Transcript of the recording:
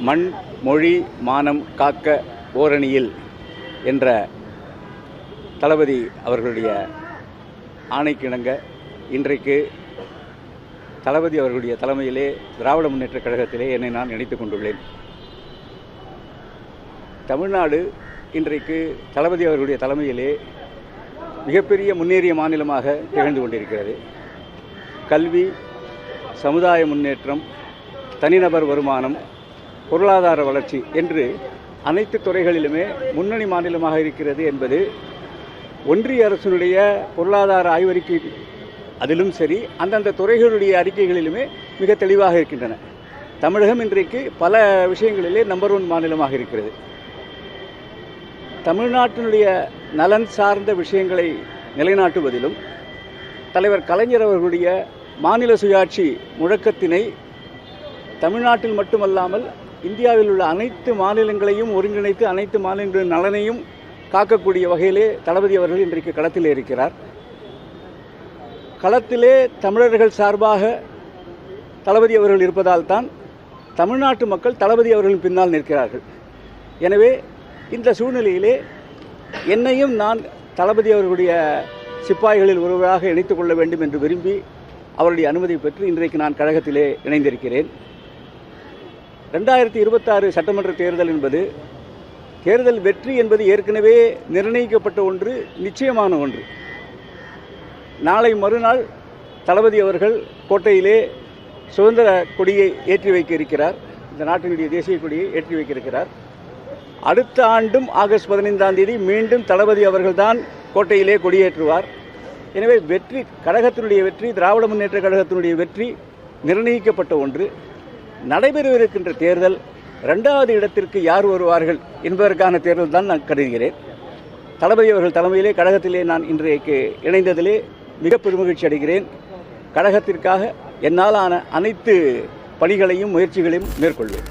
மண் மொழி மானம் காக்க ஓரணியில் என்ற தளபதி அவர்களுடைய ஆணைக்கிணங்க இன்றைக்கு தளபதி அவர்களுடைய தலைமையிலே திராவிட முன்னேற்றக் கழகத்திலே என்னை நான் இணைத்துக் கொண்டுள்ளேன். தமிழ்நாடு இன்றைக்கு தளபதி அவர்களுடைய தலைமையிலே மிகப்பெரிய முன்னேறிய மாநிலமாக திகழ்ந்து கொண்டிருக்கிறது. கல்வி, சமுதாய முன்னேற்றம், தனிநபர் வருமானம், பொருளாதார வளர்ச்சி என்று அனைத்து துறைகளிலுமே முன்னணி மாநிலமாக இருக்கிறது என்பது ஒன்றிய அரசினுடைய பொருளாதார ஆய்வறிக்கை அதிலும் சரி, அந்தந்த துறைகளுடைய அறிக்கைகளிலுமே மிக தெளிவாக இருக்கின்றன. தமிழகம் இன்றைக்கு பல விஷயங்களிலே நம்பர் 1 மாநிலமாக இருக்கிறது. தமிழ்நாட்டினுடைய நலன் சார்ந்த விஷயங்களை நிலைநாட்டுவதிலும் தலைவர் கலைஞர் அவர்களுடைய மாநில சுயாட்சி முழக்கத்தினை தமிழ்நாட்டில் மட்டுமல்லாமல் இந்தியாவில் உள்ள அனைத்து மாநிலங்களையும் ஒருங்கிணைத்து அனைத்து மாநிலங்களின் நலனையும் காக்கக்கூடிய வகையிலே தளபதி அவர்கள் இன்றைக்கு களத்திலே இருக்கிறார். களத்திலே தமிழர்கள் சார்பாக தளபதி அவர்கள் இருப்பதால் தான் தமிழ்நாட்டு மக்கள் தளபதி அவர்களின் பின்னால் நிற்கிறார்கள். எனவே இந்த சூழ்நிலையிலே என்னையும் நான் தளபதி அவர்களுடைய சிப்பாய்களில் ஒருவராக இணைத்துக் கொள்ள வேண்டும் என்று விரும்பி அவருடைய அனுமதி பெற்று இன்றைக்கு நான் கழகத்திலே இணைந்திருக்கிறேன். 2026 சட்டமன்ற தேர்தல் என்பது தேர்தல் வெற்றி என்பது ஏற்கனவே நிர்ணயிக்கப்பட்ட ஒன்று, நிச்சயமான ஒன்று. நாளை மறுநாள் தளபதி அவர்கள் கோட்டையிலே சுதந்திர கொடியை ஏற்றி வைக்க இருக்கிறார். இந்த நாட்டினுடைய தேசிய கொடியை ஏற்றி வைக்க இருக்கிறார். அடுத்த ஆண்டும் ஆகஸ்ட் 15ஆம் தேதி மீண்டும் தளபதி அவர்கள்தான் கோட்டையிலே கொடியேற்றுவார். எனவே வெற்றி, கழகத்தினுடைய வெற்றி, திராவிட முன்னேற்ற கழகத்தினுடைய வெற்றி நிர்ணயிக்கப்பட்ட ஒன்று. நடைபெறவிருக்கின்ற தேர்தல் 2வது இடத்திற்கு யார் வருவார்கள் என்பதற்கான தேர்தல் தான் நான் கருதுகிறேன். தளபதி அவர்கள் தலைமையிலே கழகத்திலே நான் இன்றைக்கு இணைந்ததிலே மிக பெருமகிழ்ச்சி அடைகிறேன். கழகத்திற்காக என்னால் ஆன அனைத்து பணிகளையும் முயற்சிகளையும் மேற்கொள்வேன்.